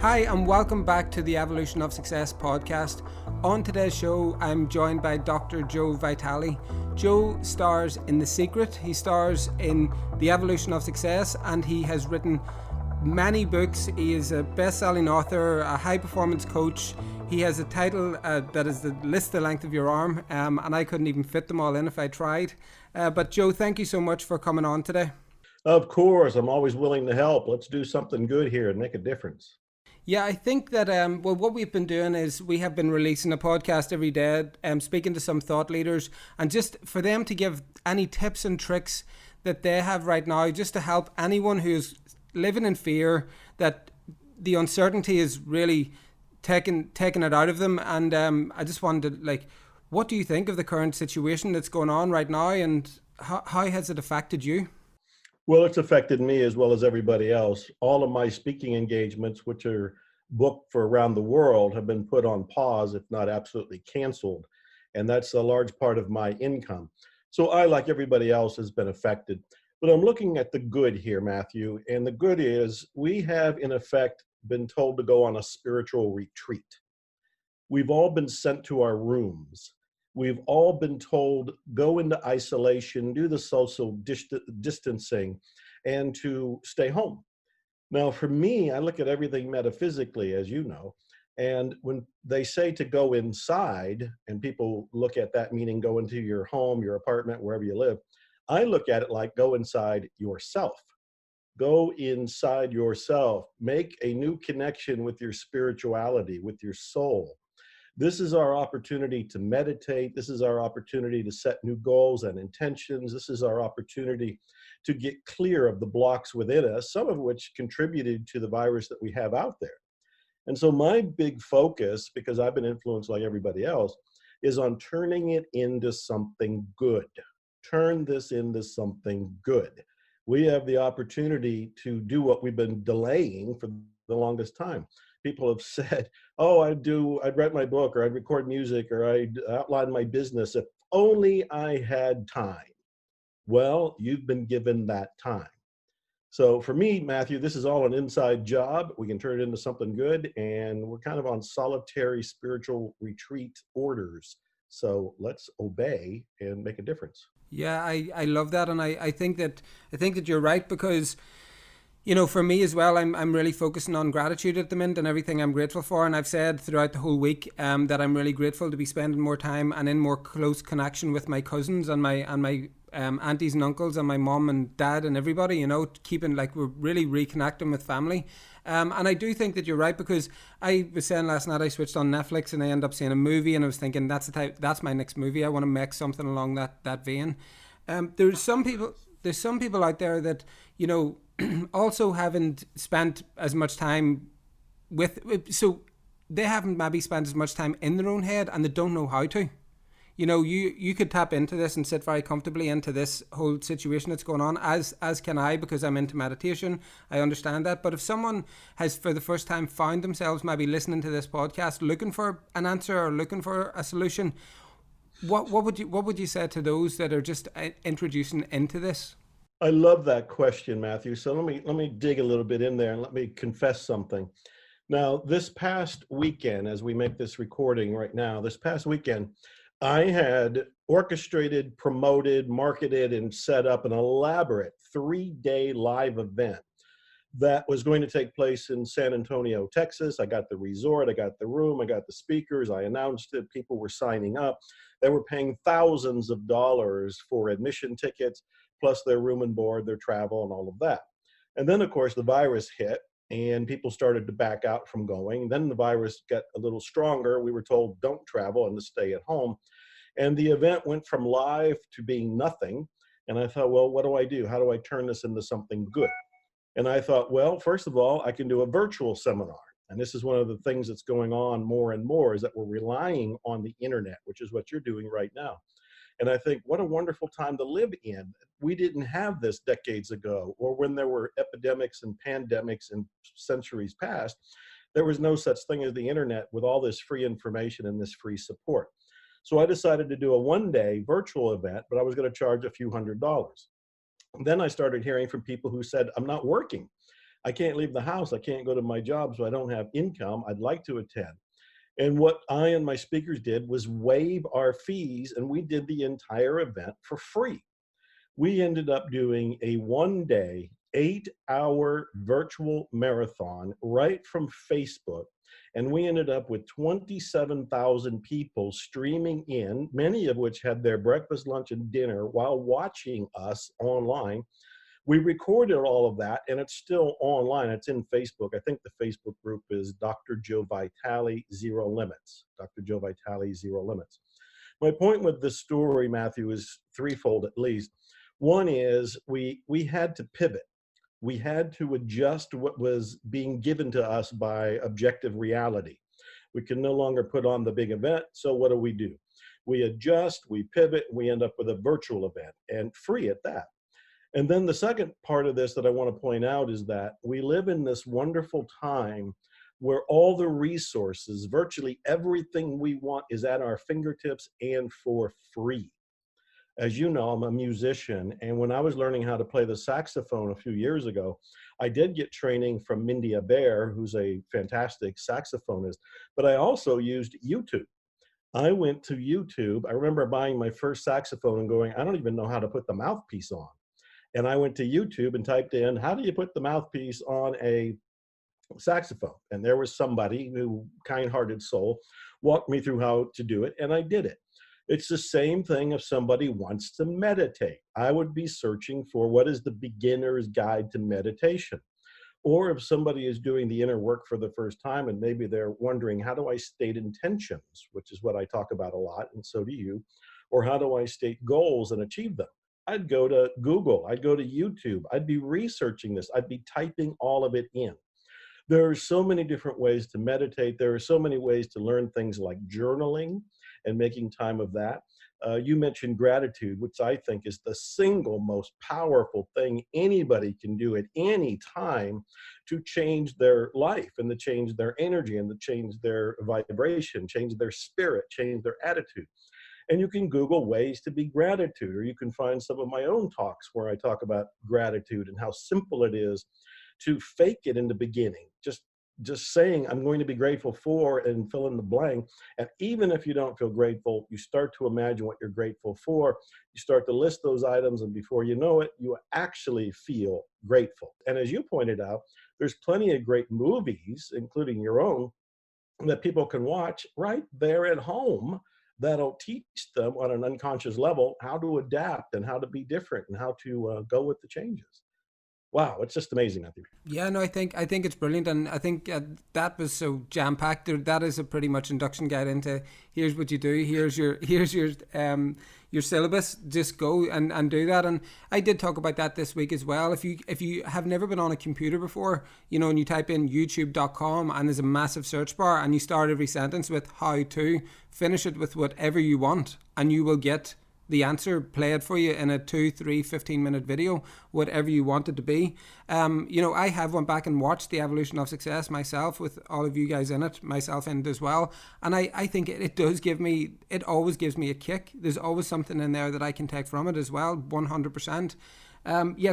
Hi, and welcome back to the Evolution of Success podcast. On today's show, I'm joined by Dr. Joe Vitale. Joe stars in The Secret, he stars in The Evolution of Success, and he has written many books. He is a best-selling author, a high-performance coach. He has a title that is the list the length of your arm, and I couldn't even fit them all in if I tried. But Joe, thank you so much for coming on today. Of course, I'm always willing to help. Let's do something good here and make a difference. Yeah, I think that, what we've been doing is we have been releasing a podcast every day, speaking to some thought leaders, and just for them to give any tips and tricks that they have right now, just to help anyone who's living in fear, that the uncertainty is really taking it out of them. And I just wanted to, what do you think of the current situation that's going on right now, and how has it affected you? Well, it's affected me as well as everybody else. All of my speaking engagements, which are booked for around the world, have been put on pause, if not absolutely canceled. And that's a large part of my income. So I, like everybody else, has been affected. But I'm looking at the good here, Matthew. And the good is we have, in effect, been told to go on a spiritual retreat. We've all been sent to our rooms. We've all been told, go into isolation, do the social distancing, and to stay home. Now, for me, I look at everything metaphysically, as you know, and when they say to go inside, and people look at that meaning go into your home, your apartment, wherever you live, I look at it like go inside yourself. Go inside yourself. Make a new connection with your spirituality, with your soul. This is our opportunity to meditate. This is our opportunity to set new goals and intentions. This is our opportunity to get clear of the blocks within us, some of which contributed to the virus that we have out there. And so my big focus, because I've been influenced like everybody else, is on turning it into something good. Turn this into something good. We have the opportunity to do what we've been delaying for the longest time. People have said, oh, I'd write my book, or I'd record music, or I'd outline my business if only I had time. Well, you've been given that time. So for me, Matthew, this is all an inside job. We can turn it into something good, and we're kind of on solitary spiritual retreat orders. So let's obey and make a difference. Yeah, I love that, and I think that you're right, because for me as well, I'm really focusing on gratitude at the minute and everything I'm grateful for. And I've said throughout the whole week that I'm really grateful to be spending more time and in more close connection with my cousins and my aunties and uncles and my mom and dad and everybody. Keeping we're really reconnecting with family. And I do think that you're right, because I was saying last night I switched on Netflix and I ended up seeing a movie, and I was thinking that's my next movie. I want to make something along that vein. There's some people out there that also haven't spent as much time so they haven't maybe spent as much time in their own head, and they don't know how to. You could tap into this and sit very comfortably into this whole situation that's going on, as can I, because I'm into meditation. I understand that. But if someone has for the first time found themselves maybe listening to this podcast looking for an answer or looking for a solution, what would you say to those that are just introducing into this? I love that question, Matthew. So let me dig a little bit in there and let me confess something. Now, this past weekend, as we make this recording right now, this past weekend, I had orchestrated, promoted, marketed, and set up an elaborate 3-day live event that was going to take place in San Antonio, Texas. I got the resort, I got the room, I got the speakers, I announced it, people were signing up. They were paying thousands of dollars for admission tickets, plus their room and board, their travel, and all of that. And then, of course, the virus hit, and people started to back out from going. Then the virus got a little stronger. We were told, don't travel and to stay at home. And the event went from live to being nothing. And I thought, well, what do I do? How do I turn this into something good? And I thought, well, first of all, I can do a virtual seminar. And this is one of the things that's going on more and more, is that we're relying on the internet, which is what you're doing right now. And I think, what a wonderful time to live in. We didn't have this decades ago, or when there were epidemics and pandemics in centuries past. There was no such thing as the internet with all this free information and this free support. So I decided to do a one-day virtual event, but I was going to charge a few $100s. Then I started hearing from people who said, I'm not working. I can't leave the house. I can't go to my job, so I don't have income. I'd like to attend. And what I and my speakers did was waive our fees, and we did the entire event for free. We ended up doing a 1 day, 8 hour virtual marathon right from Facebook. And we ended up with 27,000 people streaming in, many of which had their breakfast, lunch, and dinner while watching us online. We recorded all of that, and it's still online. It's in Facebook. I think the Facebook group is Dr. Joe Vitale Zero Limits. Dr. Joe Vitale Zero Limits. My point with this story, Matthew, is threefold at least. One is we had to pivot. We had to adjust what was being given to us by objective reality. We can no longer put on the big event. So what do? We adjust, we pivot, we end up with a virtual event, and free at that. And then the second part of this that I want to point out is that we live in this wonderful time where all the resources, virtually everything we want, is at our fingertips and for free. As you know, I'm a musician, and when I was learning how to play the saxophone a few years ago, I did get training from Mindy Aber, who's a fantastic saxophonist, but I also used YouTube. I went to YouTube. I remember buying my first saxophone and going, I don't even know how to put the mouthpiece on. And I went to YouTube and typed in, how do you put the mouthpiece on a saxophone? And there was somebody who, kind-hearted soul, walked me through how to do it, and I did it. It's the same thing if somebody wants to meditate. I would be searching for what is the beginner's guide to meditation. Or if somebody is doing the inner work for the first time and maybe they're wondering, how do I state intentions, which is what I talk about a lot, and so do you, or how do I state goals and achieve them? I'd go to Google, I'd go to YouTube, I'd be researching this, I'd be typing all of it in. There are so many different ways to meditate. There are so many ways to learn things like journaling and making time of that. You mentioned gratitude, which I think is the single most powerful thing anybody can do at any time to change their life and to change their energy and to change their vibration, change their spirit, change their attitude. And you can Google ways to be gratitude, or you can find some of my own talks where I talk about gratitude and how simple it is to fake it in the beginning. Just saying, I'm going to be grateful for, and fill in the blank. And even if you don't feel grateful, you start to imagine what you're grateful for. You start to list those items, and before you know it, you actually feel grateful. And as you pointed out, there's plenty of great movies, including your own, that people can watch right there at home that'll teach them on an unconscious level how to adapt and how to be different and how to go with the changes. Wow, it's just amazing, Matthew. Yeah, no, I think it's brilliant, and I think that was so jam packed. That is a pretty much induction guide into here's what you do, here's your syllabus. Just go and do that. And I did talk about that this week as well. If you have never been on a computer before, and you type in youtube.com and there's a massive search bar, and you start every sentence with how to, finish it with whatever you want, and you will get the answer played for you in a 2, 3, 15-minute video, whatever you want it to be. I have went back and watched The Evolution of Success myself with all of you guys in it, myself in it as well. And I think it always gives me a kick. There's always something in there that I can take from it as well, 100%.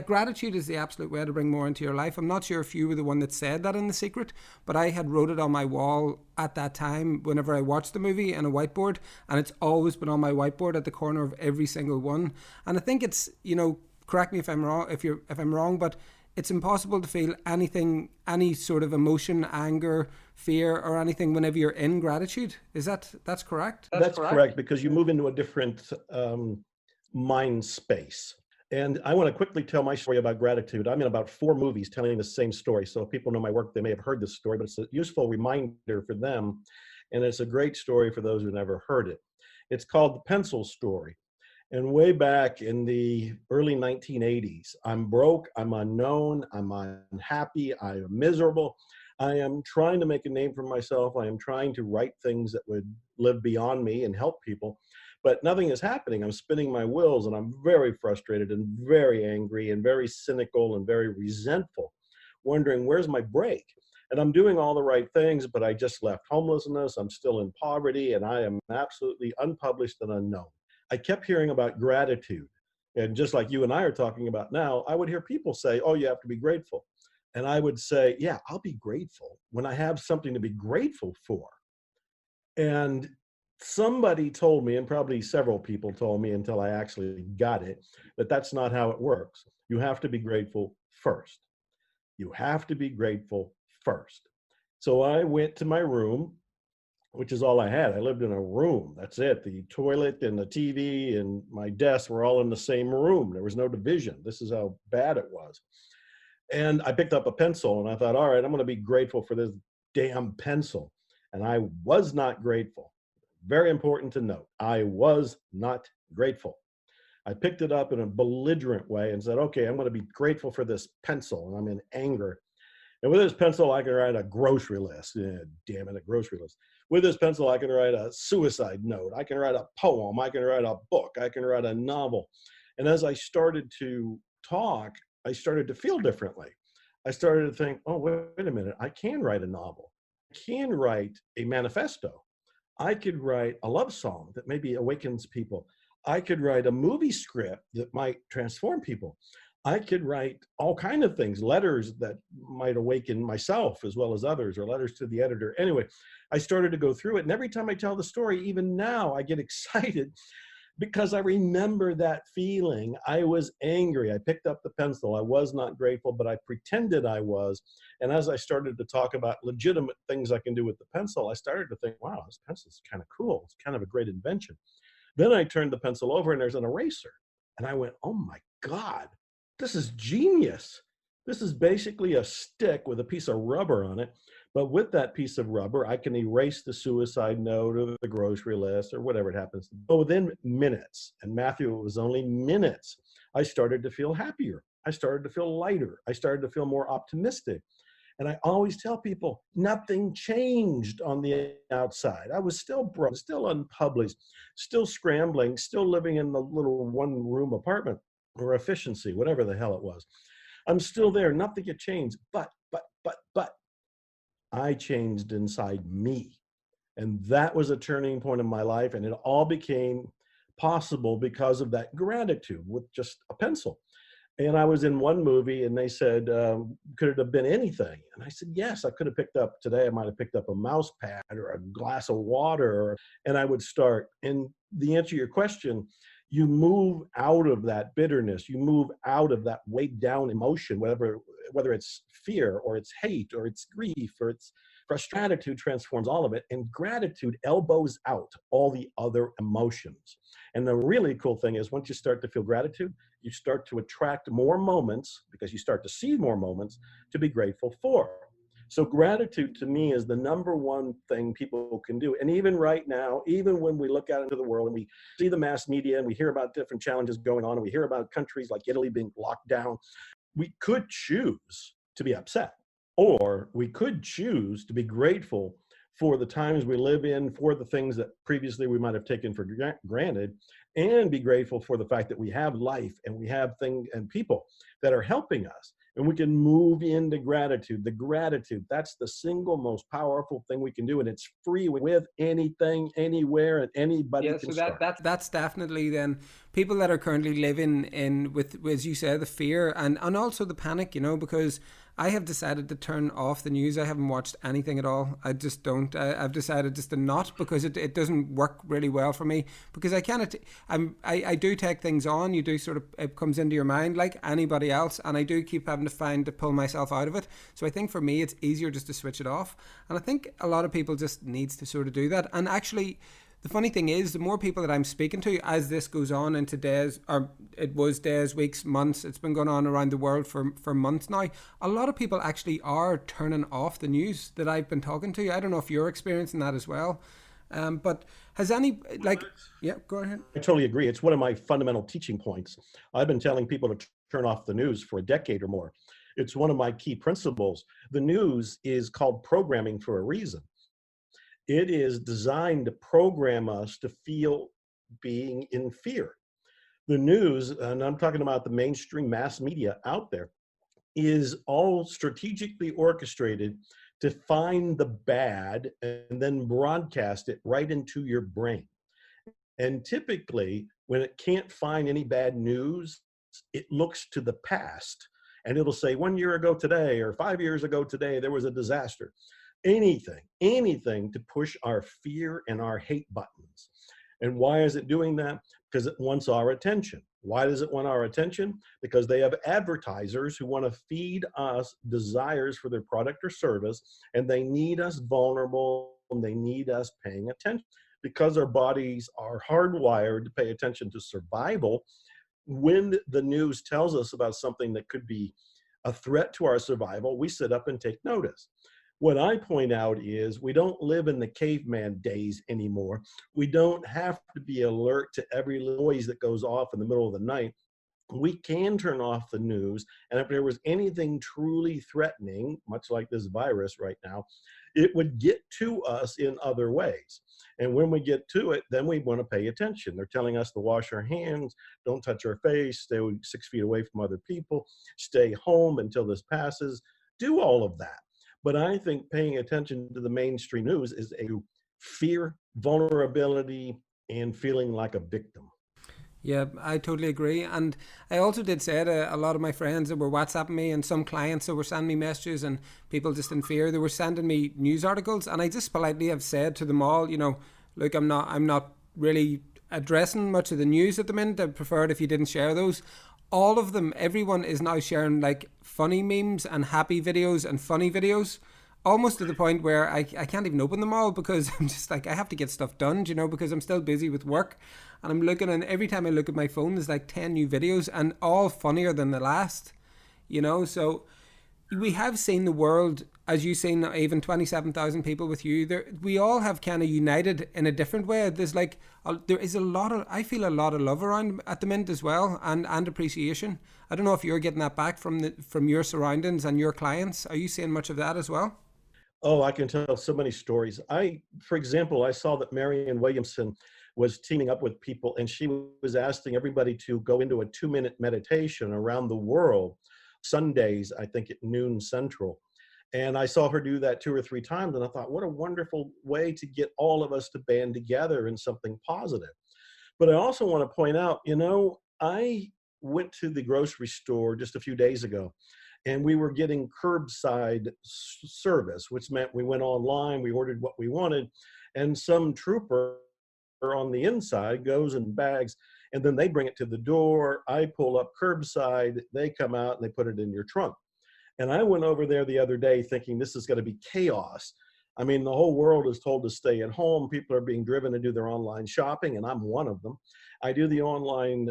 Gratitude is the absolute way to bring more into your life. I'm not sure if you were the one that said that in The Secret, but I had wrote it on my wall at that time whenever I watched the movie in a whiteboard, and it's always been on my whiteboard at the corner of every single one. And I think it's, correct me if I'm wrong, if I'm wrong, but it's impossible to feel anything, any sort of emotion, anger, fear, or anything whenever you're in gratitude. That's correct? That's correct, because you move into a different mind space. And I want to quickly tell my story about gratitude. I'm in about 4 movies telling the same story. So if people know my work, they may have heard this story, but it's a useful reminder for them. And it's a great story for those who never heard it. It's called The Pencil Story. And way back in the early 1980s, I'm broke, I'm unknown, I'm unhappy, I am miserable. I am trying to make a name for myself. I am trying to write things that would live beyond me and help people. But nothing is happening. I'm spinning my wheels, and I'm very frustrated and very angry and very cynical and very resentful, wondering, where's my break? And I'm doing all the right things, but I just left homelessness. I'm still in poverty, and I am absolutely unpublished and unknown. I kept hearing about gratitude. And just like you and I are talking about now, I would hear people say, oh, you have to be grateful. And I would say, yeah, I'll be grateful when I have something to be grateful for. And somebody told me, and probably several people told me until I actually got it, that that's not how it works. You have to be grateful first. You have to be grateful first. So I went to my room, which is all I had. I lived in a room. That's it. The toilet and the TV and my desk were all in the same room. There was no division. This is how bad it was. And I picked up a pencil and I thought, all right, I'm going to be grateful for this damn pencil. And I was not grateful. Very important to note. I was not grateful. I picked it up in a belligerent way and said, okay, I'm going to be grateful for this pencil. And I'm in anger. And with this pencil, I can write a grocery list. Damn it, a grocery list. With this pencil, I can write a suicide note. I can write a poem. I can write a book. I can write a novel. And as I started to talk, I started to feel differently. I started to think, oh, wait a minute, I can write a novel. I can write a manifesto. I could write a love song that maybe awakens people. I could write a movie script that might transform people. I could write all kinds of things, letters that might awaken myself as well as others, or letters to the editor. Anyway, I started to go through it. And every time I tell the story, even now, I get excited because I remember that feeling. I was angry. I picked up the pencil. I was not grateful, but I pretended I was. And as I started to talk about legitimate things I can do with the pencil, I started to think, wow, this pencil's kind of cool. It's kind of a great invention. Then I turned the pencil over and there's an eraser. And I went, oh my God, this is genius. This is basically a stick with a piece of rubber on it. But with that piece of rubber, I can erase the suicide note or the grocery list or whatever it happens to be. But within minutes, and Matthew, it was only minutes, I started to feel happier. I started to feel lighter. I started to feel more optimistic. And I always tell people, nothing changed on the outside. I was still broke, still unpublished, still scrambling, still living in the little one-room apartment or efficiency, whatever the hell it was. I'm still there. Nothing had changed. But I changed inside me. And that was a turning point in my life. And it all became possible because of that gratitude with just a pencil. And I was in one movie and they said, could it have been anything? And I said, yes, I could have picked up today. I might have picked up a mouse pad or a glass of water, and I would start. And the answer to your question, you move out of that bitterness, you move out of that weighed down emotion, whether it's fear or it's hate or it's grief or it's frustration. Gratitude transforms all of it, and gratitude elbows out all the other emotions. And the really cool thing is, once you start to feel gratitude, you start to attract more moments, because you start to see more moments to be grateful for. So gratitude to me is the number one thing people can do. And even right now, even when we look out into the world and we see the mass media and we hear about different challenges going on and we hear about countries like Italy being locked down, we could choose to be upset, or we could choose to be grateful for the times we live in, for the things that previously we might have taken for granted, and be grateful for the fact that we have life and we have things and people that are helping us. And we can move into gratitude. The gratitude, that's the single most powerful thing we can do. And it's free with anything, anywhere, and anybody Yeah, can so start. that's definitely then people that are currently living in with, as you say, the fear and also the panic, because I have decided to turn off the news. I haven't watched anything at all. I just don't. I've decided just to not, because it doesn't work really well for me, because I cannot. I do take things on. You do sort of, it comes into your mind like anybody else, and I do keep having to find to pull myself out of it. So I think for me it's easier just to switch it off, and I think a lot of people just needs to sort of do that. And actually, the funny thing is, the more people that I'm speaking to as this goes on into days, or it was days, weeks, months, it's been going on around the world for months now, a lot of people actually are turning off the news that I've been talking to. I don't know if you're experiencing that as well. But has any, like, yeah, go ahead. I totally agree. It's one of my fundamental teaching points. I've been telling people to turn off the news for a decade or more. It's one of my key principles. The news is called programming for a reason. It is designed to program us to feel being in fear. The news, and I'm talking about the mainstream mass media out there, is all strategically orchestrated to find the bad and then broadcast it right into your brain. And typically, when it can't find any bad news, it looks to the past and it'll say 1 year ago today or 5 years ago today, there was a disaster. Anything to push our fear and our hate buttons. And why is it doing that? Because it wants our attention. Why does it want our attention? Because they have advertisers who want to feed us desires for their product or service, and they need us vulnerable, and they need us paying attention. Because our bodies are hardwired to pay attention to survival, when the news tells us about something that could be a threat to our survival, we sit up and take notice. What I point out is we don't live in the caveman days anymore. We don't have to be alert to every noise that goes off in the middle of the night. We can turn off the news, and if there was anything truly threatening, much like this virus right now, it would get to us in other ways. And when we get to it, then we want to pay attention. They're telling us to wash our hands, don't touch our face, stay 6 feet away from other people, stay home until this passes, do all of that. But I think paying attention to the mainstream news is a fear, vulnerability, and feeling like a victim. Yeah, I totally agree. And I also did say to a lot of my friends that were WhatsApping me and some clients that were sending me messages and people just in fear, they were sending me news articles. And I just politely have said to them all, look, I'm not really addressing much of the news at the minute. I'd prefer it if you didn't share those. All of them, everyone is now sharing like funny memes and happy videos and funny videos, almost to the point where I can't even open them all because I'm just like, I have to get stuff done, because I'm still busy with work. And I'm looking, and every time I look at my phone, there's like 10 new videos and all funnier than the last, So we have seen the world, as you've seen, even 27,000 people with you there. We all have kind of united in a different way. There's like, there is I feel a lot of love around at the minute as well, and appreciation. I don't know if you're getting that back from your surroundings and your clients. Are you seeing much of that as well? Oh, I can tell so many stories. For example, I saw that Marianne Williamson was teaming up with people, and she was asking everybody to go into a 2-minute meditation around the world, Sundays, I think at noon Central. And I saw her do that 2 or 3 times, and I thought, what a wonderful way to get all of us to band together in something positive. But I also want to point out, I went to the grocery store just a few days ago, and we were getting curbside service, which meant we went online, we ordered what we wanted, and some trooper on the inside goes and bags, and then they bring it to the door. I pull up curbside, they come out and they put it in your trunk. And I went over there the other day thinking this is going to be chaos. I mean, the whole world is told to stay at home. People are being driven to do their online shopping, and I'm one of them. I do the online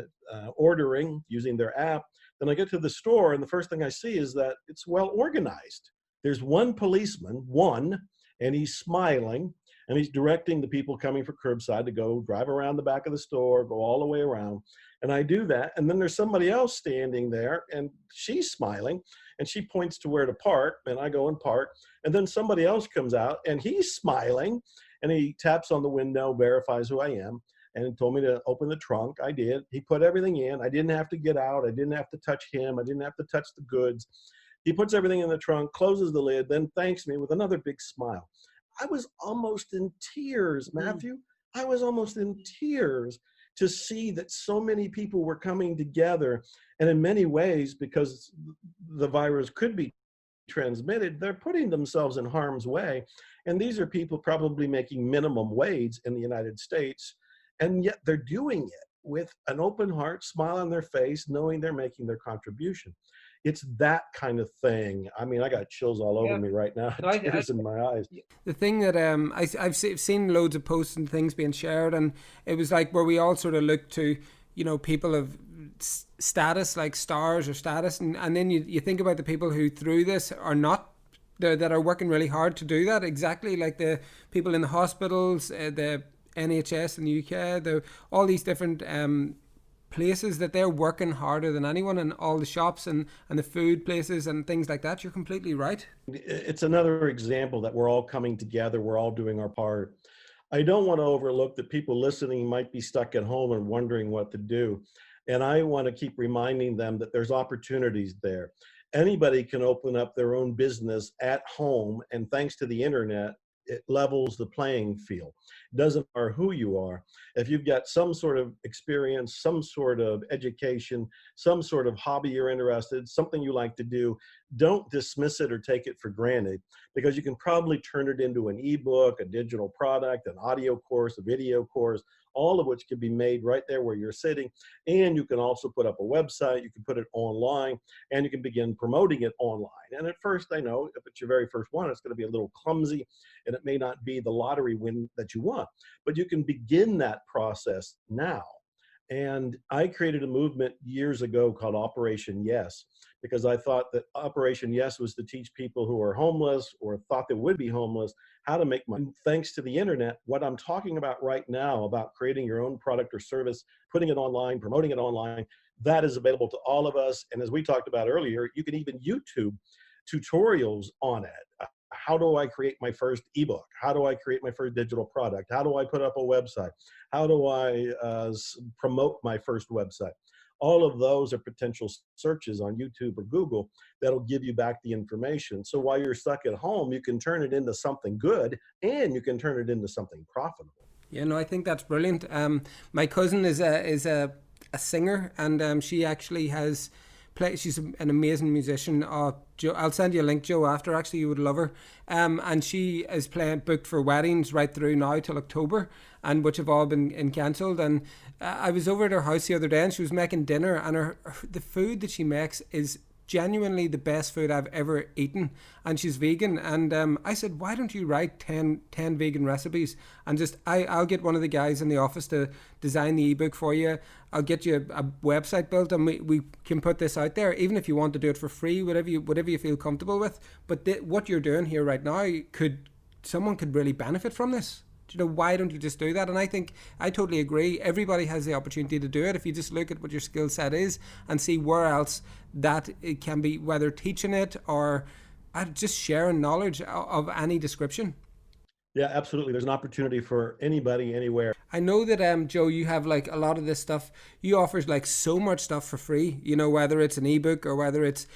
ordering using their app. Then I get to the store, and the first thing I see is that it's well organized. There's one policeman, and he's smiling, and he's directing the people coming for curbside to go drive around the back of the store, go all the way around. And I do that. And then there's somebody else standing there, and she's smiling, and she points to where to park, and I go and park. And then somebody else comes out, and he's smiling, and he taps on the window, verifies who I am, and told me to open the trunk. I did. He put everything in. I didn't have to get out. I didn't have to touch him. I didn't have to touch the goods. He puts everything in the trunk, closes the lid, then thanks me with another big smile. I was almost in tears, Matthew. I was almost in tears to see that so many people were coming together. And in many ways, because the virus could be transmitted, they're putting themselves in harm's way. And these are people probably making minimum wage in the United States. And yet they're doing it with an open heart, smile on their face, knowing they're making their contribution. It's that kind of thing. I mean, I got chills all over me right now, tears in my eyes. The thing that I've seen loads of posts and things being shared, and it was like where we all sort of look to, people of status, like stars or status, and then you think about the people who through this are not, that are working really hard to do that, exactly like the people in the hospitals, the NHS in the UK, all these different places that they're working harder than anyone, and all the shops and the food places and things like that. You're completely right. It's another example that we're all coming together. We're all doing our part. I don't want to overlook that people listening might be stuck at home and wondering what to do. And I want to keep reminding them that there's opportunities there. Anybody can open up their own business at home. And thanks to the internet, it levels the playing field. It doesn't matter who you are. If you've got some sort of experience, some sort of education, some sort of hobby you're interested, something you like to do, don't dismiss it or take it for granted, because you can probably turn it into an ebook, a digital product, an audio course, a video course, all of which can be made right there where you're sitting. And you can also put up a website, you can put it online, and you can begin promoting it online. And at first, I know if it's your very first one, it's going to be a little clumsy and it may not be the lottery win that you want, but you can begin that process now. And I created a movement years ago called Operation Yes, because I thought that Operation Yes was to teach people who are homeless or thought they would be homeless how to make money. Thanks to the internet, what I'm talking about right now about creating your own product or service, putting it online, promoting it online, that is available to all of us. And as we talked about earlier, you can even YouTube tutorials on it. How do I create my first ebook? How do I create my first digital product? How do I put up a website? How do I promote my first website? All of those are potential searches on YouTube or Google that'll give you back the information. So while you're stuck at home, you can turn it into something good and you can turn it into something profitable. Yeah, no, I think that's brilliant. My cousin is a singer, and she actually has she's an amazing musician. Joe, I'll send you a link, Joe, after. Actually, you would love her. And she is booked for weddings right through now till October, and which have all been cancelled. And I was over at her house the other day, and she was making dinner, and the food that she makes is genuinely the best food I've ever eaten, and she's vegan. And I said, why don't you write 10 vegan recipes, and just I'll get one of the guys in the office to design the ebook for you. I'll get you a website built, and we can put this out there, even if you want to do it for free, whatever you feel comfortable with. But what you're doing here right now, someone could really benefit from this. Why don't you just do that? And I think I totally agree. Everybody has the opportunity to do it if you just look at what your skill set is and see where else that it can be, whether teaching it or just sharing knowledge of any description. Yeah, absolutely. There's an opportunity for anybody, anywhere. I know that, Joe, you have like a lot of this stuff. You offers like so much stuff for free, whether it's an ebook or whether it's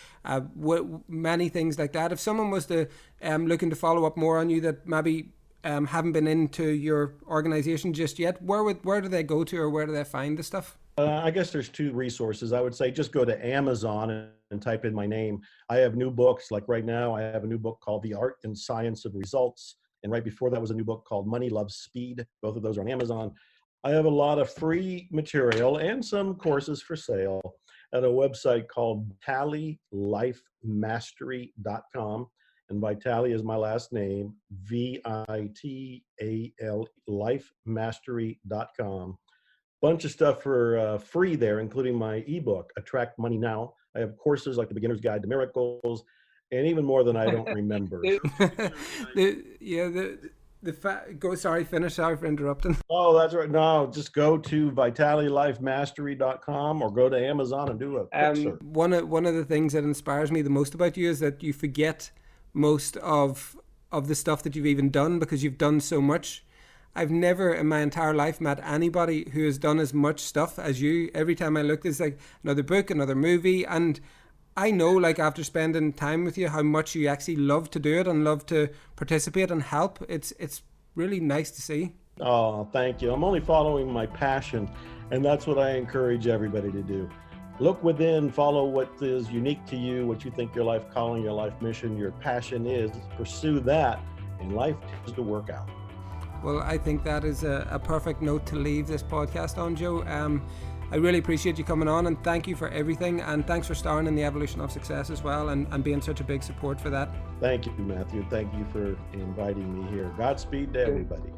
many things like that. If someone was to looking to follow up more on you that maybe haven't been into your organization just yet, where do they go to, or where do they find the stuff? I guess there's two resources. I would say just go to Amazon and type in my name. I have new books. Like right now, I have a new book called The Art and Science of Results. And right before that was a new book called Money Loves Speed. Both of those are on Amazon. I have a lot of free material and some courses for sale at a website called VitaliLifeMastery.com. And Vitali is my last name, VITAL, lifemastery.com. Bunch of stuff for free there, including my ebook, Attract Money Now. I have courses like The Beginner's Guide to Miracles, and even more than I don't remember. Sorry, finish. Sorry for interrupting. Oh, that's right. No, just go to VitaliLifeMastery.com or go to Amazon and do a quick search. One of the things that inspires me the most about you is that you forget most of the stuff that you've even done, because you've done so much. I've never in my entire life met anybody who has done as much stuff as you. Every time I look, there's like another book, another movie, and I know, like, after spending time with you, how much you actually love to do it and love to participate and help. It's really nice to see. Oh, thank you. I'm only following my passion, and that's what I encourage everybody to do. Look within, follow what is unique to you, what you think your life calling, your life mission, your passion is. Pursue that, and life tends to work out. Well, I think that is a perfect note to leave this podcast on, Joe. I really appreciate you coming on, and thank you for everything, and thanks for starring in the Evolution of Success as well, and being such a big support for that. Thank you, Matthew. Thank you for inviting me here. Godspeed to everybody.